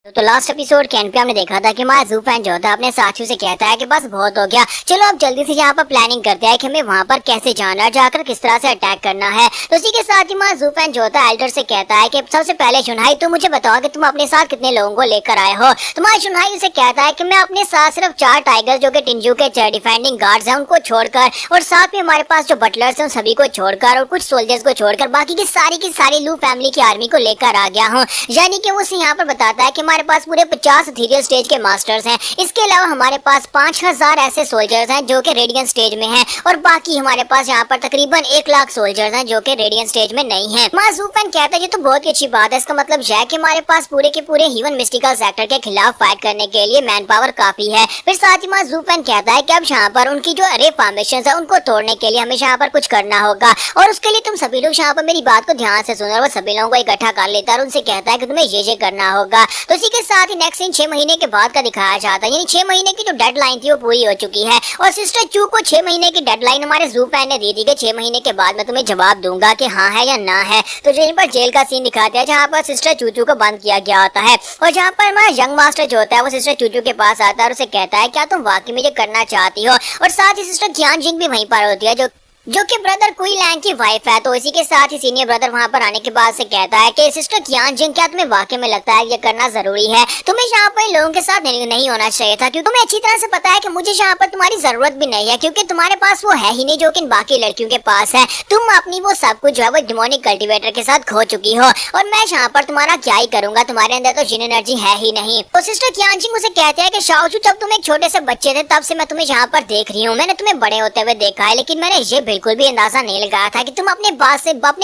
तो last episode के and पे हमने देखा था कि हमारा जू फैन जो था अपने साथियों से कहता है कि बस बहुत हो गया, चलो अब जल्दी से यहाँ पर प्लानिंग करते हैं कि हमें वहाँ पर कैसे जाना है, जाकर किस तरह से अटैक करना है। तो उसी के साथ ही हमारा जू फैन जो था एल्डर से कहता है कि सबसे पहले चुनहाई तुम मुझे बताओ कि तुम अपने साथ कितने लोगों को लेकर आए हो। तुम्हारा चुनहाई उसे कहता है कि मैं अपने साथ सिर्फ 4 टाइगर जो कि टिंजू के डिफेंडिंग गार्ड्स हैं उनको छोड़कर, और साथ में हमारे पास जो बटलर्स हैं उन सभी को छोड़कर और कुछ सोल्जर्स को छोड़कर बाकी की सारी लू फैमिली की आर्मी को लेकर आ गया हूँ। यानी कि वो उसे यहाँ पर बताता है कि हमारे पास पूरे 50 इथीरियल स्टेज के मास्टर्स हैं। इसके अलावा हमारे पास 5000 ऐसे सोल्जर्स हैं जो कि रेडियंट स्टेज में हैं, और बाकी हमारे पास यहाँ पर तकरीबन 1 लाख सोल्जर्स हैं जो कि रेडियंट स्टेज में नहीं हैं। माजूफन कहता है ये तो बहुत ही अच्छी बात है, इसका मतलब यह है कि हमारे पास पूरे के पूरे हीवन मिस्टिकल सेक्टर के खिलाफ फाइट करने के लिए मैन पावर काफी है। फिर साथ ही माजूफन कहता है कि अब यहाँ पर उनकी जो अरे फॉर्मेशन है उनको तोड़ने के लिए हमें यहाँ पर कुछ करना होगा, और उसके लिए तुम सभी लोग यहाँ पर मेरी बात को ध्यान से सुनो। और वो सभी लोगों को इकट्ठा कर लेता है और उनसे कहता है कि तुम्हें ये करना होगा। तो इसी के साथ ही नेक्स्ट सीन 6 महीने के बाद का दिखाया जाता है, यानी 6 महीने की जो डेडलाइन थी वो पूरी हो चुकी है, और सिस्टर चू को 6 महीने की डेडलाइन हमारे जू फैन ने दी थी कि 6 महीने के बाद मैं तुम्हें जवाब दूंगा कि हाँ है या ना है। तो जेल पर जेल का सीन दिखाते हैं जहाँ पर सिस्टर चूचू को बंद किया गया होता है, और जहाँ पर हमारा यंग मास्टर जो होता है वो सिस्टर चूचू के पास आता है और उसे कहता है क्या तुम वाकई में ये करना चाहती हो। और साथ ही सिस्टर ज्ञान जिंग भी वहीं पर होती है जो कि ब्रदर कुई लैंग की वाइफ है। तो इसी के साथ ही सीनियर ब्रदर वहां पर आने के बाद से कहता है कि सिस्टर कियान जिंग क्या तुम्हें वाकई में लगता है ये करना जरूरी है, तुम्हें यहाँ पर लोगों के साथ नहीं होना चाहिए था, क्योंकि तुम्हें अच्छी तरह से पता है कि मुझे यहाँ पर तुम्हारी जरूरत भी नहीं है, क्योंकि तुम्हारे पास वो है ही नहीं जो कि बाकी लड़कियों के पास है। तुम अपनी वो सब कुछ जो है वो डिमोनिक कल्टिवेटर के साथ खो चुकी हो, और मैं यहाँ पर तुम्हारा क्या ही करूंगा, तुम्हारे अंदर तो जिन एनर्जी है ही नहीं। तो सिस्टर कियान जिंग उसे कहते हैं कि शाओजू जब तुम एक छोटे से बच्चे थे तब से मैं तुम्हें यहाँ पर देख रही हूँ, मैंने तुम्हें बड़े होते हुए देखा है, लेकिन मैंने ये बिल्कुल भी अंदाजा नहीं लगाया था कि तुम अपने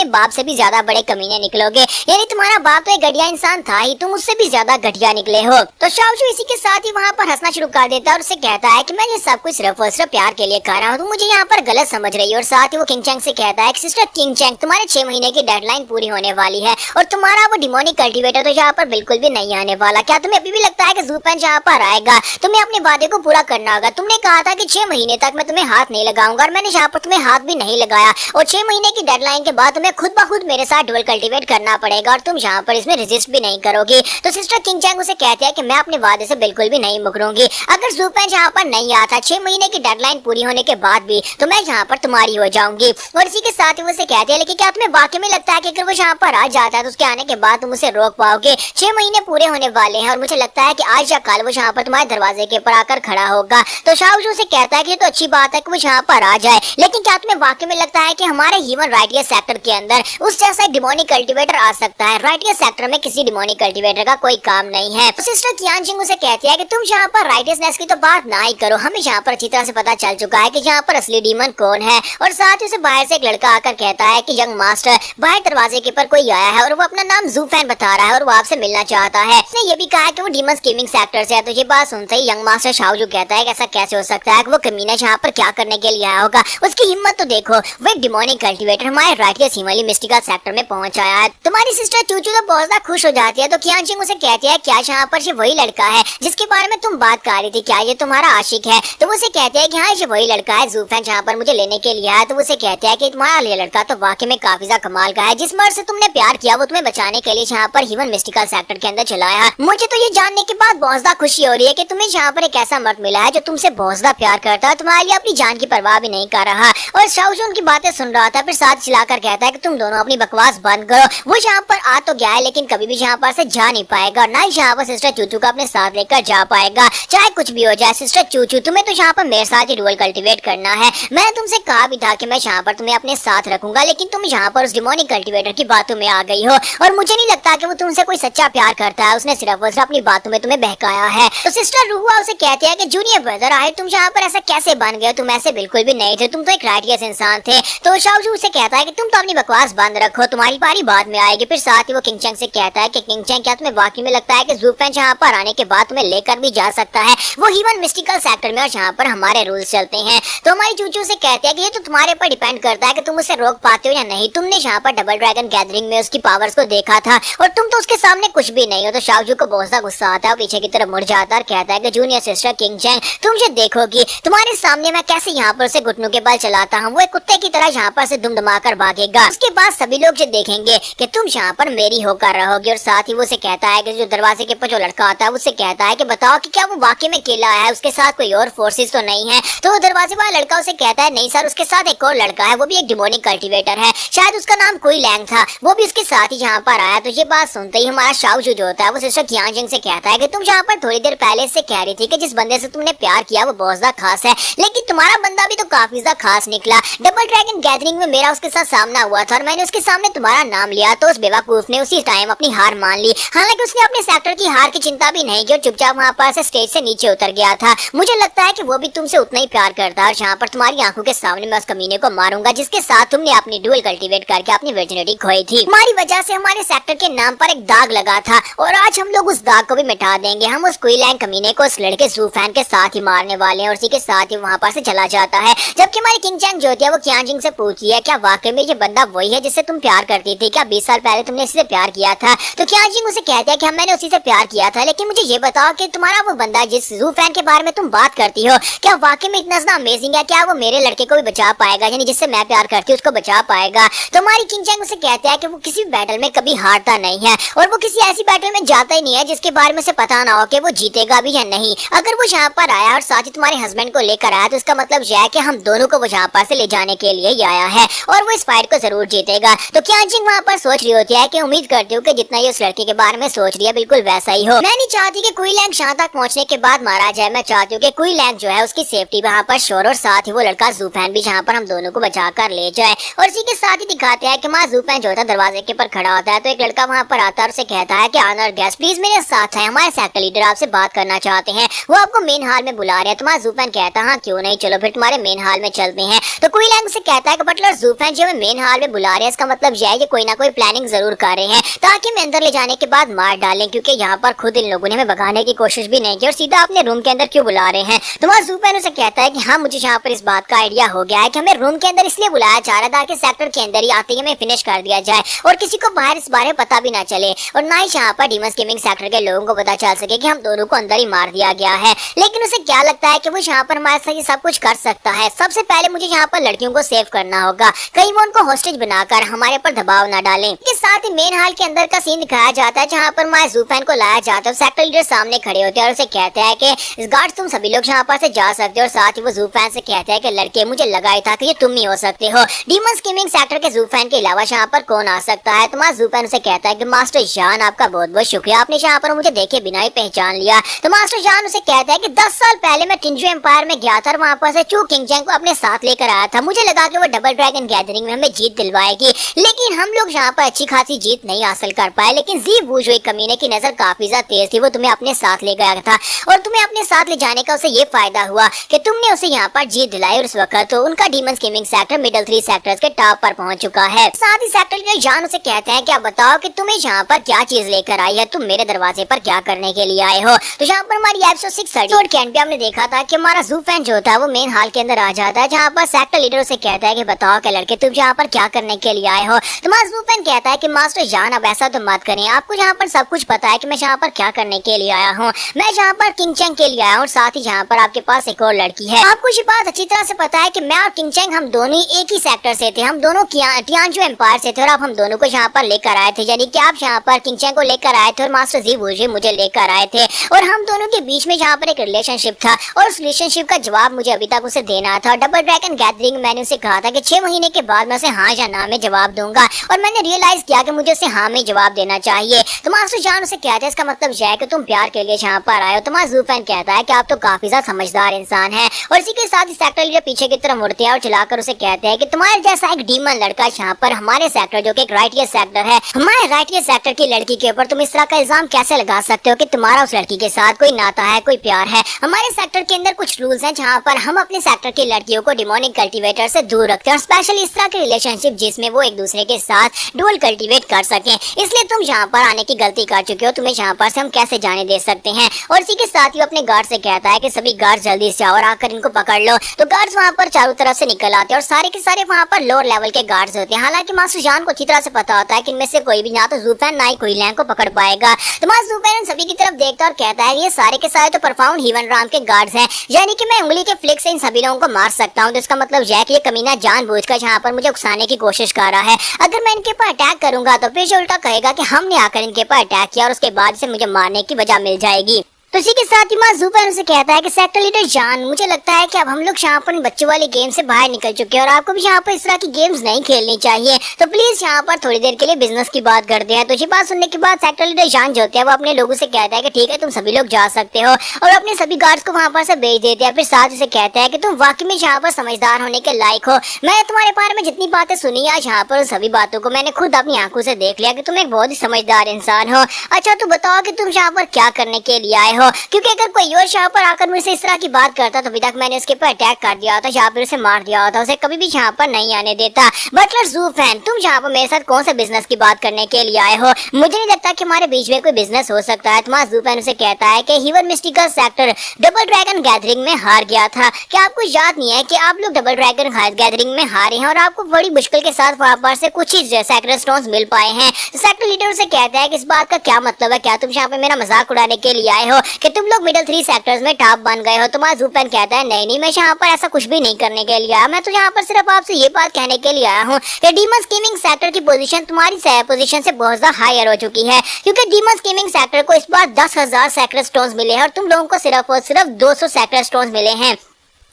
बाप से भी ज्यादा बड़े कमीने निकलोगे। यानी तुम्हारा बाप तो एक घटिया इंसान था ही, तुम उससे भी ज्यादा घटिया निकले हो। तो शाओजू इसी के साथ ही वहाँ पर हंसना शुरू कर देता है और उसे कहता है कि मैं ये सब कुछ सिर्फ और सिर्फ प्यार के लिए कर रहा हूँ, तुम मुझे यहाँ पर गलत समझ रही हो। और साथ ही वो किंग चैंग से कहता है कि सिस्टर किंग चैंग तुम्हारे 6 महीने की डेडलाइन पूरी होने वाली है, और तुम्हारा वो डिमोनिक कल्टिवेटर तो यहाँ पर बिल्कुल भी नहीं आने वाला। क्या तुम्हें अभी भी लगता है कि जू फैन यहाँ पर आएगा? तुम्हें अपने वादे को पूरा करना होगा। तुमने कहा था कि 6 महीने तक मैं तुम्हें हाथ नहीं लगाऊंगा, और मैंने यहाँ पर तुम्हें हाथ भी नहीं लगाया, और 6 महीने की डेडलाइन के बाद तुम्हें खुद ब खुद मेरे साथ डुअल कल्टीवेट करना पड़ेगा, और तुम यहाँ पर इसमें रेजिस्ट भी नहीं करोगी। तो सिस्टर किंग चैंग उसे कहती है कि मैं अपने वादे से बिल्कुल भी नहीं मुकरूंगी। अगर जू फैन यहाँ पर नहीं आता 6 महीने की डेडलाइन पूरी होने के बाद भी, तो मैं यहाँ पर तुम्हारी हो जाऊंगी। और इसी के साथ ही वो उसे कहती है लेकिन क्या तुम्हें वाकई में लगता है कि अगर वो यहाँ पर आ जाता है तो उसके आने के बाद तुम उसे रोक पाओगे? 6 महीने पूरे होने वाले हैं, और मुझे लगता है कि आज या कल वो यहाँ पर तुम्हारे दरवाजे के ऊपर आकर खड़ा होगा। तो शाओजू से कहता है कि ये तो अच्छी बात है कि वो यहाँ पर आ जाए, लेकिन क्या तुम्हें वाकई में लगता है कि हमारे ह्यूमन राइटियर सेक्टर के अंदर उस जैसा डिमोनिक कल्टीवेटर आ सकता है? राइटियर सेक्टर में किसी डिमोनिक कल्टीवेटर का कोई काम नहीं है। तो सिस्टर कियान जिंग उसे कहती है कि तुम यहाँ पर राइटियसनेस की तो बात ना ही करो, हमें यहाँ पर अच्छी तरह से पता चल चुका है कि यहाँ पर असली डीमन कौन है। और साथ ही उसे बाहर से एक लड़का आकर कहता है कि यंग मास्टर बाहर दरवाजे के ऊपर कोई आया है, और वो अपना नाम जू फैन बता रहा है, और वो आपसे मिलना चाहता है। उसने ये भी कहा कि वो डीमन स्कीमिंग सेक्टर से है। तो ये बात सुनते ही यंग मास्टर शाओजू कहता है कि ऐसा कैसे हो सकता है कि वो कमीना यहाँ पर क्या करने के लिए आया होगा? उसकी हिम्मत तो देखो, वो एक डिमोनिक कल्टीवेटर हमारे राइटियर हिमालय मिस्टिकल सेक्टर में पहुंच आया है। तुम्हारी सिस्टर चूचू तो बहुत ज्यादा खुश हो जाती है। तो कियान जिंग उसे कहती है क्या यहाँ पर ये वही लड़का है जिसके बारे में तुम बात कर रही थी, क्या ये तुम्हारा आशिक है? तो उसे कहते हैं कि हाँ ये वही लड़का है, जू फैन जहाँ पर मुझे लेने के लिए आया। तो उसे कहते हैं कि तुम्हारा ये लड़का तो वाकई में काफी ज्यादा कमाल का है, जिस मर्द से तुमने प्यार किया वो तुम्हें बचाने के लिए यहाँ पर ह्यूमन मिस्टिकल सेक्टर के अंदर चलाया। मुझे तो ये जानने के बाद बहुत ज्यादा खुशी हो रही है कि तुम्हें यहाँ पर एक ऐसा मर्द मिला है जो तुमसे बहुत ज्यादा प्यार करता है, तुम्हारे लिए अपनी जान की परवाह भी नहीं कर रहा। और शाओजू उनकी बातें सुन रहा था, फिर साथ चिल्लाकर कहता है कि तुम दोनों अपनी बकवास बंद करो। वो यहाँ पर आ तो गया है लेकिन कभी भी यहाँ पर से जा नहीं पाएगा, ना ही यहाँ पर सिस्टर चूचू का अपने साथ लेकर जा पाएगा, चाहे कुछ भी हो जाए। सिस्टर चूचू तुम्हें तो यहाँ पर मेरे साथ ही डुअल कल्टीवेट करना है। मैंने तुमसे कहा भी था कि मैं यहाँ पर तुम्हें अपने साथ रखूंगा, लेकिन तुम यहाँ पर उस डिमोनिक कल्टीवेटर की बातों में आ गई हो, और मुझे नहीं लगता कि वो तुमसे कोई सच्चा प्यार करता है। उसने सिर्फ और सिर्फ अपनी बातों में तुम्हें बहकाया है। तो सिस्टर रूहुआ उसे कहती है कि जूनियर ब्रदर आए तुम यहाँ पर ऐसा कैसे बन गए? तुम ऐसे बिल्कुल भी नहीं थे, तुम तो एक राइटियस इंसान थे। तो शाओजू उसे कहता है कि तुम तो अपनी बकवास बंद रखो, तुम्हारी बारी बाद में आएगी। फिर साथ ही वो किंग चैंग से कहता है कि किंग चैंग क्या तुम्हें वाकई में लगता है कि जू फैन यहाँ पर आने के बाद तुम्हें लेकर भी जा सकता है वो ह्यूमन मिस्टिकल सेक्टर में, और जहाँ पर हमारे रूल्स चलते हैं? तो हमारी चूचू से कहते हैं कि ये तो तुम्हारे पर डिपेंड करता है कि तुम उसे रोक पाते हो या नहीं। तुमने यहाँ पर डबल ड्रैगन गैदरिंग में उसकी पावर्स को देखा था, और तुम तो उसके सामने कुछ भी नहीं हो। तो शाओजू को बहुत सा गुस्सा आता है, पीछे की तरफ मुड़ जाता है और कहता है कि जूनियर सिस्टर किंग चैंग तुम ये देखोगी, तुम्हारे सामने मैं कैसे यहाँ पर उसे घुटनों के बल चलाता हूँ वो एक कुत्ते की तरह यहाँ पर से दुमदमा कर भागेगा। उसके बाद सभी लोग जो देखेंगे कि तुम यहाँ पर मेरी होकर रहोगे, और साथ ही वो उसे कहता है कि जो दरवाजे के ऊपर जो लड़का आता है उससे कहता है कि बताओ कि क्या वो वाकई में अकेला है, उसके साथ कोई और फोर्सेस तो नहीं है। तो वो दरवाजे वाला लड़का उसे कहता है नहीं सर, उसके साथ एक और लड़का है, वो भी एक डिमोनिक कल्टीवेटर है, शायद उसका नाम कोई लैंग था, वो भी उसके साथ ही यहाँ पर आया। तो ये बात सुनते ही हमारा शाओजू जो होता है वो सिस्टर कियांजिंग से कहता है कि तुम यहाँ पर थोड़ी देर पहले से कह रही थी कि जिस बंदे से तुमने प्यार किया वो बहुत ज्यादा खास है, लेकिन तुम्हारा बंदा भी तो काफी ज्यादा खास निकला। डबल ड्रैगन गैदरिंग में मेरा उसके साथ सामना हुआ था और मैंने उसके सामने तुम्हारा नाम लिया, तो उस बेवकूफ ने उसी टाइम अपनी हार मान ली। हालांकि उसने अपने सेक्टर की हार की चिंता भी नहीं की और चुपचाप वहाँ पर से स्टेज से नीचे उतर गया था। मुझे लगता है कि वो भी तुमसे उतना ही प्यार करता है और यहाँ पर तुम्हारी आंखों के सामने मैं उस कमीने को मारूंगा जिसके साथ तुमने अपनी ड्यूल कल्टीवेट करके अपनी वर्जिनिटी खोई थी। हमारी वजह से हमारे सेक्टर के नाम पर एक दाग लगा था और आज हम लोग उस दाग को भी मिटा देंगे। हम उस क्वीलैंग कमीने को उस लड़के ज़ूफैन के साथ ही मारने वाले हैं और उसी के साथ ही वहाँ पर से चला जाता है। जबकि हमारी किंग चैंग जो है वो कियांजिंग से पूछती है क्या वाकई में ये बंदा वही है जिससे तुम प्यार करती थी, क्या 20 साल पहले तुमने इसी से प्यार किया था? तो कियांजिंग उसे कहता है कि मैंने उसी से प्यार किया था, लेकिन मुझे ये बताओ कि तुम्हारा वो बंदा जिस ज़ूफैन के बारे में तुम बात करती हो क्या वाकई में इतना ज्यादा अमेजिंग है? क्या वो मेरे लड़के को भी बचा पाएगा, यानी जिससे मैं प्यार करती हूँ उसको बचा पाएगा? तो हमारी किंग चैंग उसे कहता है कि वो किसी बैटल में कभी हारता नहीं है और वो किसी ऐसी बैटल में जाता ही नहीं है जिसके बारे में उसे पता ना हो कि वो जीतेगा भी या नहीं। अगर वो यहाँ पर आया और साथ ही तुम्हारे हस्बैंड को लेकर आया तो इसका मतलब यह है कि हम दोनों को वो यहाँ पर से ले जाने के लिए ही आया है और वो इस फाइट को जरूर जीतेगा। तो कियांजिंग वहाँ पर सोच रही होती है कि उम्मीद करती हूँ कि जितना ये उस लड़के के बारे में सोच रही है बिल्कुल वैसा ही हो। मैं नहीं चाहती कि क्वीलैंग शान तक पहुँचने के बाद मारा जाए, मैं चाहती हूँ कि क्वीलैंग जो है उसकी सेफ्टी वहाँ पर श्योर और साथ ही वो लड़का ज़ूफैन भी जहाँ पर हम दोनों को बचा कर ले जाए। और इसी के साथ ही दिखाते हैं कि माँ ज़ूफैन जो था दरवाजे के ऊपर खड़ा होता है तो एक लड़का वहाँ पर आता है और उसे कहता है कि ऑनर गेस्ट प्लीज मेरे साथ है, हमारे सेक्टर लीडर आपसे बात करना चाहते हैं, वो आपको मेन हॉल में बुला रहे हैं। तुम्हारा ज़ूफैन कहता है हाँ क्यों नहीं, चलो फिर तुम्हारे मेन हॉल में चलते हैं। तो क्वीलैंग से कहता है कि बटलर ज़ूफैन जो हमें मेन हॉल में बुला रहे हैं इसका मतलब यह है कि कोई ना कोई प्लानिंग जरूर कर रहे हैं ताकि मैं अंदर ले जाने के बाद मार डालें, क्योंकि यहाँ पर खुद इन लोगों ने हमें भगाने की कोशिश भी नहीं की और सीधा अपने रूम के अंदर क्यों बुला रहे हैं। तुम्हारा ज़ूफैन उसे कहता है कि हाँ मुझे यहाँ पर इस बात का आइडिया हो गया है कि हमें रूम के अंदर इसलिए बुलाया जा रहा था कि सेक्टर के अंदर ही आते ही हमें फिनिश कर दिया जाए और किसी को बाहर इस बारे में पता भी ना चले और ना ही यहाँ पर डीमंस गेमिंग सेक्टर के लोगों को पता चल सके कि हम दोनों को अंदर ही मार दिया गया है। लेकिन उसे क्या लगता है कि वो यहाँ पर हमारे साथ ये सब कुछ कर सकता है। सबसे पहले मुझे यहाँ पर लड़कियों को सेव करना होगा, कहीं वो उनको हॉस्टेज बनाकर हमारे पर दबाव न डालें। इसके साथ ही मेन हॉल के अंदर का सीन दिखाया जाता है जहाँ पर हमारे ज़ूफैन को लाया जाता है। सेक्टर लीडर सामने खड़े होते हैं और उसे कहते हैं कि गार्ड तुम सभी लोग यहाँ पर से जा सकते हो और साथ ही वो ज़ूफैन से कहते हैं कि लड़के मुझे लगा ही था कि ये तुम ही हो सकते हो। डीमंस गेमिंग सेक्टर के ज़ूफैन के अलावा यहाँ पर कौन आ सकता है? तुम्हारा ज़ूफैन से कहता है कि मास्टर जान आपका बहुत बहुत शुक्रिया, आपने यहाँ पर मुझे देखे बिना ही पहचान लिया। तो मास्टर जान उसे कहता है कि 10 साल पहले मैं टिंजू एम्पायर में गया था और वहाँ पर से चू किंग चैंग को अपने साथ लेकर आया था। मुझे लगा कि वो डबल ड्रैगन गैदरिंग में हमें जीत दिलवाएगी, लेकिन हम लोग यहाँ पर अच्छी खासी जीत नहीं हासिल कर पाए। लेकिन जी वो जो एक कमीने की नजर काफी ज्यादा तेज थी, वो तुम्हें अपने साथ ले गया था और तुम्हें अपने साथ ले जाने का उसे ये फायदा हुआ कि तुमने उसे यहाँ पर जीत दिलाई और उस वक्त तो उनका demons gaming sector middle 3 sectors के टॉप पर पहुंच चुका है। साथ ही सेक्टर लीडर जान उसे कहते हैं क्या बताओ कि तुम्हें यहाँ पर क्या चीज लेकर आई है, तुम मेरे दरवाजे पर क्या करने के लिए आए हो? तो यहाँ पर हमारी एपिसोड 6 के एंड पे हमने देखा था कि हमारा ज़ूफैन जो होता है वो मेन हॉल के अंदर आ जाता है जहाँ पर सेक्टर लीडर उसे कहता है कि बताओ क्या लड़के तुम यहाँ पर क्या करने के लिए आए हो? तुम्हारा ज़ूफैन कहता है कि मास्टर जान अब ऐसा तो मत करें, आपको यहाँ पर सब कुछ पता है कि मैं यहाँ पर क्या करने के लिए आया हूँ। मैं यहाँ पर किंग चैंग के लिए आया हूँ, साथ ही यहाँ पर आपके पास एक और लड़की है। आपको ये बात अच्छी तरह से पता है कि मैं और किंग चैंग हम दोनों ही एक ही सेक्टर से थे, हम दोनों टियांजू एम्पायर से थे और आप हम दोनों को यहाँ पर लेकर आए थे, यानी कि आप यहाँ पर किंग चैंग को लेकर आए थे और मास्टर जी वुजी मुझे लेकर आए थे और हम दोनों के बीच में यहाँ पर एक रिलेशनशिप था और उस रिलेशनशिप का जवाब मुझे अभी तक उसे देना था। डबल ड्रैगन गैदरिंग मैंने उसे कहा था कि 6 महीने के बाद मैं उसे हाँ या ना में जवाब दूंगा और मैंने रियलाइज किया कि मुझे उसे हाँ में जवाब देना चाहिए। तो मास्टर जान उसे कहता है इसका मतलब यह है कि तुम प्यार के लिए यहाँ पर आए हो। तुम्हारा ज़ूफैन कहता है कि आप तो काफी ज्यादा समझदार इंसान है और इसी के साथ ही सेक्टर लीडर पीछे की तरफ मुड़ते हैं और चलाकर उसे कहते हैं कि तुम्हारे जैसा एक डीमन लड़का यहाँ पर हमारे सेक्टर जो कि एक राइटियर सेक्टर है, हमारे राइटियर सेक्टर की लड़की के ऊपर तुम इस तरह का इल्जाम कैसे लगा सकते हो कि तुम्हारा उस लड़की के साथ कोई नाता है, कोई प्यार है? हमारे सेक्टर के अंदर कुछ रूल्स हैं जहाँ पर हम अपने सेक्टर की लड़कियों को डिमोनिक कल्टीवेटर से दूर रखते हैं और स्पेशली इस तरह के रिलेशनशिप जिसमें वो एक दूसरे के साथ डुअल कल्टीवेट कर सकें। इसलिए तुम यहाँ पर आने की गलती कर चुके हो, तुम्हें यहाँ पर से हम कैसे जाने दे सकते हैं? और इसी के साथ ही अपने गार्ड से कहता है कि सभी गार्ड जल्दी से आओ और आकर इनको पकड़ लो। तो गार्ड्स वहाँ पर चारों तरफ से निकल आते हैं और सारे के सारे वहाँ पर लोअर लेवल के गार्ड्स होते हैं। हालांकि मास्टर जान को अच्छी तरह से पता होता है कि इनमें से कोई भी ना तो ज़ूफैन ना ही क्वीलैंग को पकड़ पाएगा। तो मास्टर ज़ूफैन सभी की तरफ देखता है और कहता है ये सारे के सारे तो परफाउंड हीवन राम के गार्ड्स हैं, यानी कि मैं उंगली के फ्लिक से इन सभी लोगों को मार सकता हूँ। तो इसका मतलब मतलब यह है कि ये कमीना जानबूझकर यहाँ पर मुझे उकसाने की कोशिश कर रहा है। अगर मैं इनके ऊपर अटैक करूंगा तो फिर उल्टा कहेगा कि हमने आकर इनके ऊपर अटैक किया और उसके बाद से मुझे मारने की वजह मिल जाएगी। तो इसी के साथ ही माजूफन उसे कहता है कि सेक्टर लीडर जान, मुझे लगता है कि अब हम लोग यहाँ पर बच्चों वाली गेम से बाहर निकल चुके हैं और आपको भी यहाँ पर इस तरह की गेम्स नहीं खेलनी चाहिए, तो प्लीज यहाँ पर थोड़ी देर के लिए बिजनेस की बात करते हैं। तो ये बात सुनने के बाद सेक्टर लीडर जान जो होता है वो अपने लोगों से कहता है कि ठीक है तुम सभी लोग जा सकते हो और अपने सभी गार्ड्स को वहाँ पर से भेज देते हैं। फिर साथ उसे कहता है कि तुम वाकई में यहाँ पर समझदार होने के लायक हो। मैंने तुम्हारे बारे में जितनी बातें सुनी आज यहाँ पर उन सभी बातों को मैंने खुद अपनी आंखों से देख लिया कि तुम एक बहुत ही समझदार इंसान हो। अच्छा तो बताओ कि तुम यहाँ पर क्या करने के लिए आए हो, क्योंकि अगर कोई और यहाँ पर आकर मुझसे इस तरह की बात करता तो अभी तक मैंने उसके ऊपर अटैक कर दिया होता, यहाँ पर उसे मार दिया होता, उसे कभी भी यहाँ पर नहीं आने देता। बटलर ज़ूफैन, तुम यहाँ पर मेरे साथ कौन सा बिजनेस की बात करने के लिए आए हो? मुझे नहीं लगता कि हमारे बीच में कोई बिजनेस हो सकता है। तुम्हारा ज़ूफैन उसे कहता है कि heaven mystical sector double dragon gathering में हार गया था। क्या आपको याद नहीं है कि आप लोग डबल ड्रैगन गैदरिंग में हारे हैं और आपको बड़ी मुश्किल के साथ वहाँ पर से कुछ ही सेक्टर स्टोन्स मिल पाए हैं? सेक्टर लीडर उसे कहता है कि इस बात का क्या मतलब है? क्या तुम यहाँ पे मेरा मजाक उड़ाने के लिए आए हो कि तुम लोग मिडिल 3 सेक्टर्स में टॉप बन गए हो? तुम्हारा ज़ूफैन कहता है नहीं मैं यहाँ पर ऐसा कुछ भी नहीं करने के लिए आया, मैं तो यहाँ पर सिर्फ आपसे ये बात कहने के लिए आया हूँ कि डीमन स्कीमिंग सेक्टर की पोजीशन तुम्हारी पोजीशन से बहुत ज्यादा हायर हो चुकी है, क्योंकि डीमन स्कीमिंग सेक्टर को इस बार 10,000 सेक्टर स्टोन्स मिले हैं और तुम लोगों को सिर्फ और सिर्फ 200 सेक्टर स्टोन्स मिले हैं।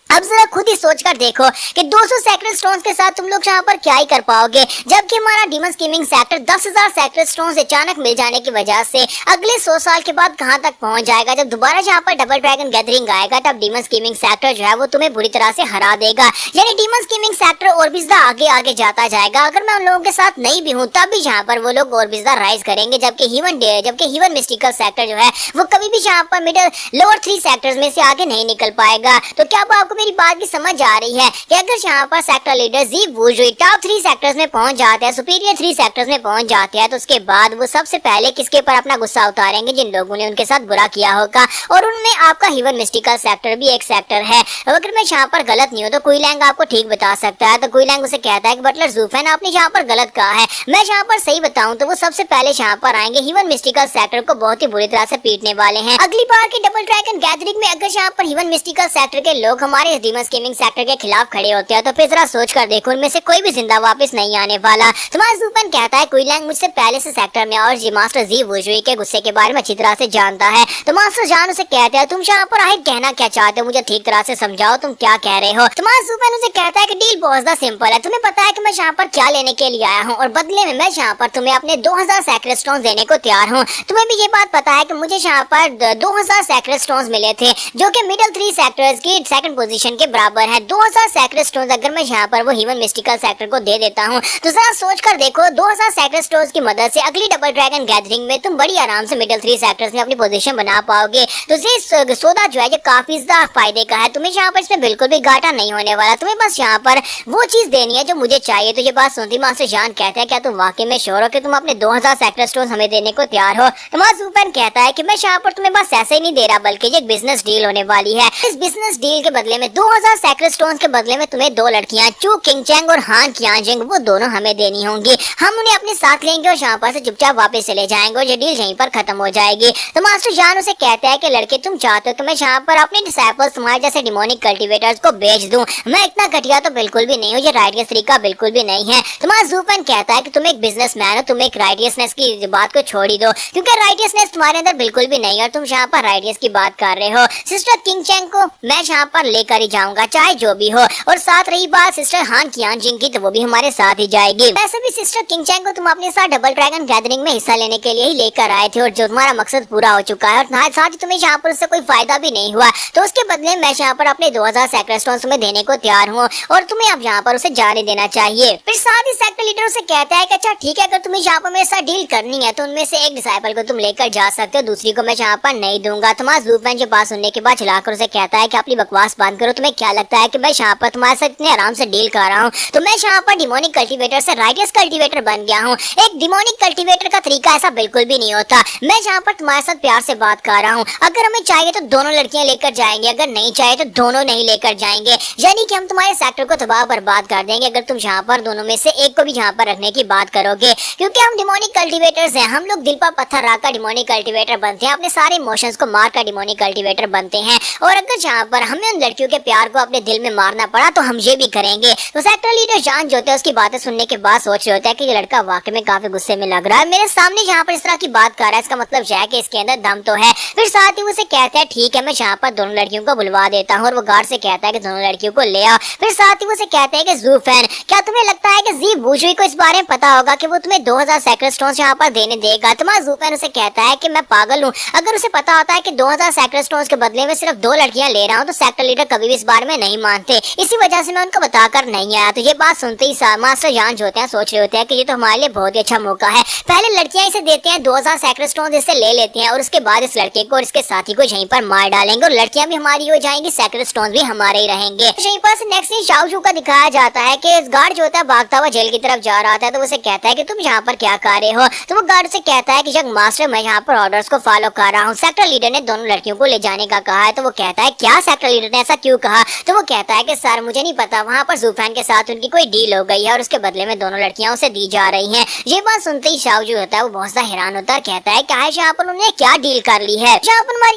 अब जरा खुद ही सोच कर देखो कि 200 सेक्टर स्टोन्स के साथ तुम लोग यहाँ पर क्या ही कर पाओगे, जबकि हमारा demon scheming sector 10,000 sector stones अचानक मिल जाने की वजह से अगले 100 साल के बाद कहाँ तक पहुंच जाएगा। जब दोबारा यहाँ पर डबल ड्रैगन गैदरिंग आएगा तब डीमन स्कीमिंग सेक्टर जो है वो तुम्हें बुरी तरह से हरा देगा, यानी डीमन स्कीमिंग सेक्टर और भी ज्यादा आगे आगे जाता जाएगा। अगर मैं उन लोगों के साथ नहीं भी हूँ तब भी यहाँ पर वो लोग और भी ज्यादा राइज करेंगे, जबकि हीवन मिस्टिकल सेक्टर जो है वो कभी भी यहाँ पर मिडिल लोअर 3 सेक्टर्स में से आगे नहीं निकल पाएगा। तो क्या आपको मेरी बात की समझ आ रही है कि अगर यहाँ पर सेक्टर लीडर जी वुजुई टॉप 3 सेक्टर्स में पहुंच जाते हैं, सुपीरियर 3 सेक्टर्स में पहुंच जाते हैं, तो उसके बाद वो सबसे पहले किसके ऊपर अपना गुस्सा उतारेंगे? जिन लोगों ने उनके साथ बुरा किया होगा, और उनमें आपका हीवन मिस्टिकल सेक्टर भी एक सेक्टर है। अगर मैं यहाँ पर गलत नहीं हूँ तो कुईलैंग आपको ठीक बता सकता है। तो कुईलैंग उसे कहता है कि बटलर ज़ूफैन आपने यहाँ पर गलत कहा है, मैं यहाँ पर सही बताऊँ तो वो सबसे पहले यहाँ पर आएंगे, हीवन मिस्टिकल सेक्टर को बहुत ही बुरी तरह से पीटने वाले हैं। अगली बार की डबल ड्रैगन गैदरिंग में अगर यहाँ पर हीवन मिस्टिकल सेक्टर के लोग हमारे डीमन स्कीमिंग सेक्टर के खिलाफ खड़े होते हैं तो फिर जरा सोच कर देखो उनमें से कोई भी जिंदा वापस नहीं आने वाला। तुम्हारा ज़ूफैन कहता है कुईलैंग मुझसे पहले से सेक्टर में और जी मास्टर जी वुजुई के गुस्से के बारे में अच्छी तरह से जानता है। तो मास्टर जान उसे कहते हैं तुम यहाँ पर आखिर कहना क्या चाहते हो, मुझे ठीक तरह से समझाओ तुम क्या कह रहे हो। तुम्हारा ज़ूफैन उसे कहता है कि डील बहुत ज्यादा सिंपल है, तुम्हें पता है कि मैं यहाँ पर क्या लेने के लिए आया हूँ और बदले में मैं यहाँ पर तुम्हें अपने 2000 सेक्रेट स्टोन देने को तैयार हूँ। तुम्हें भी ये बात पता है कि मुझे यहाँ पर 2000 सेक्रेट स्टोन मिले थे जो कि मिडिल 3 सेक्टर्स की सेकंड पोजीशन के बराबर है। 2000 सेक्रेट स्टोन अगर मैं यहाँ पर वो हीवन मिस्टिकल सेक्टर को दे देता हूँ तो जरा सोच कर देखो 2000 सेक्रेट स्टोन की मदद से अगली डबल ड्रैगन गैदरिंग में तुम बड़ी आराम से मिडिल 3 सेक्टर्स में अपनी पोजीशन बना पाओगे। तो ये सौदा जो है जो काफी ज्यादा फायदे का है, तुम्हें यहाँ पर इसमें बिल्कुल भी घाटा नहीं होने वाला, तुम्हें बस यहाँ पर वो चीज देनी है जो मुझे चाहिए। तो ये बात सुनती मास्टर जान कहते हैं क्या तुम वाकई में श्योर हो कि तुम अपने 2000 सेक्टर स्टोन हमें देने को तैयार हो? तुम्हारा ज़ूफैन कहता है कि मैं यहाँ पर तुम्हें बस ऐसे ही नहीं दे रहा बल्कि ये एक बिजनेस डील होने वाली है। इस बिजनेस डील के बदले में 2000 सेक्टर स्टोन के बदले में तुम्हें 2 लड़कियां चू किंगचैंग और हान कियांजिंग वो दोनों हमें देनी होंगी। हम उन्हें अपने साथ लेंगे और यहाँ पर से चुपचाप वापस चले जाएंगे और ये डील यहीं पर खत्म हो जाएगी। तो मास्टर जान उसे कहता है कि लड़के तुम चाहते हो कि मैं यहाँ पर अपने डिसाइपल्स तुम्हारे जैसे डिमोनिक कल्टीवेटर्स को बेच दूं? मैं इतना घटिया तो बिल्कुल भी नहीं हूँ, ये राइटियस तरीका बिल्कुल भी नहीं है। तुम्हारा ज़ूफैन कहता है कि तुम एक बिजनेसमैन हो, तुम एक राइटियसनेस की बात को छोड़ ही दो क्योंकि राइटियसनेस तुम्हारे अंदर बिल्कुल भी नहीं है और तुम यहाँ पर राइटियस की बात कर रहे हो। सिस्टर किंगचैंग को मैं यहाँ पर लेकर ही जाऊंगा चाहे जो भी हो, और साथ रही बात सिस्टर हान कियांजिंग की तो वो भी हमारे साथ ही जाएगी। वैसे भी सिस्टर किंगचैंग को तुम अपने साथ डबल ड्रैगन गैदरिंग में हिस्सा लेने के लिए ही लेकर आए थे और जो तुम्हारा मकसद पूरा हो चुका है और साथ ही तुम्हें यहाँ पर उससे कोई फायदा भी नहीं हुआ, तो उसके बदले मैं यहाँ पर अपने 2000 सेक्टर स्टोन तुम्हें देने को तैयार हूँ और तुम्हें अब यहाँ पर उसे जाने देना चाहिए। फिर साथ ही सेक्टर लीडर उसे कहता है कि अच्छा ठीक है, अगर तुम्हें यहाँ पर मेरे साथ डील करनी है तो उनमें से एक डिसाइपल को तुम लेकर जा सकते हो, दूसरी को मैं यहाँ पर नहीं दूंगा। तुम्हारा ज़ूफैन के पास सुनने के बाद चलाकर उसे कहता है कि अपनी बकवास बंद करो, तुम्हें क्या लगता है कि मैं यहाँ पर तुम्हारे साथ इतने आराम से डील कर रहा हूँ? तो मैं यहाँ पर डिमोनिक कल्टीवेटर से राइटियस कल्टीवेटर बन गया हूँ। एक डिमोनिक कल्टीवेटर का तरीका ऐसा बिल्कुल भी नहीं होता। मैं यहाँ पर तुम्हारे साथ प्यार से बात कर रहा हूँ, अगर हमें चाहिए तो दोनों लड़कियां लेकर जाएंगे, अगर नहीं चाहिए तो दोनों नहीं लेकर जाएंगे, यानी कि हम तुम्हारे सेक्टर को तबाह बर्बाद कर देंगे अगर तुम यहाँ पर दोनों में से एक को भी यहाँ पर रखने की बात करोगे, क्योंकि हम डिमोनिक कल्टीवेटर्स हैं। हम लोग दिल पर पत्थर रखकर डिमोनिक कल्टीवेटर बनते हैं, अपने सारे इमोशंस को मार कर डिमोनिक कल्टीवेटर बनते हैं। और अगर यहाँ पर हमें उन लड़कियों के प्यार को अपने दिल में मारना पड़ा तो हम ये भी करेंगे। तो सेक्टर लीडर जान जो होते हैं उसकी बातें सुनने के बाद सोच रहे होते हैं कि ये लड़का वाकई में काफी गुस्से में लग रहा है, मेरे सामने यहाँ पर इस तरह की बात कर रहा है, इसका मतलब यह है कि इसके अंदर दम तो है। फिर साथ ही उसे कहता है ठीक है मैं यहाँ पर दोनों लड़कियों को बुलवा देता हूँ, और वो गार्ड से कहता है कि दोनों लड़कियों को ले आओ। फिर साथ ही उसे कहते हैं कि ज़ूफैन क्या तुम्हें लगता है कि जी वुजुई को इस बारे में पता होगा कि वो तुम्हें 2000 सैक्रेड स्टोन्स यहाँ पर देने देगा? तुम्हारा ज़ूफैन उसे कहता है कि मैं पागल हूँ, अगर उसे पता होता है कि 2000 सैक्रेड स्टोन्स के बदले में सिर्फ 2 लड़कियां ले रहा हूँ तो सेक्टर लीडर कभी भी इस बारे में नहीं मानते, इसी वजह से मैं उनको बताकर नहीं आया। तो ये बात सुनते ही मास्टर जान जो होते हैं सोच रहे होते हैं कि ये तो हमारे लिए बहुत ही अच्छा मौका है, पहले लड़कियां इसे देते हैं 2000 सैक्रेड स्टोन्स इससे ले लेते हैं और उसके बाद इस लड़के को और इसके साथी को यहीं पर मार डालेंगे और लड़कियां भी हमारी हो जाएंगी, सैक्रेड स्टोन्स भी हमारे ही रहेंगे। तो यहीं पर नेक्स्ट सीन शाओजू का दिखाया जाता है कि इस गार्ड जो होता है भागता हुआ जेल की तरफ जा रहा था, तो उसे कहता है कि तुम यहाँ पर क्या कर रहे हो? तो वो गार्ड से कहता है कि यंग मास्टर मैं यहाँ पर ऑर्डर्स को फॉलो कर रहा हूँ, सेक्टर लीडर ने दोनों लड़कियों को ले जाने का कहा है। तो वो कहता है क्या सेक्टर लीडर ने ऐसा क्यों कहा? तो वो कहता है कि सर मुझे नहीं पता, वहाँ पर ज़ूफैन के साथ उनकी कोई डील हो गई है और उसके बदले में दोनों लड़कियां उसे दी जा रही हैं। ये बात सुनते ही शाओजू होता है वो बहुत सा हैरान होता है, कहता है कि यहाँ पर उन्होंने क्या डील कर ली है? यहाँ पर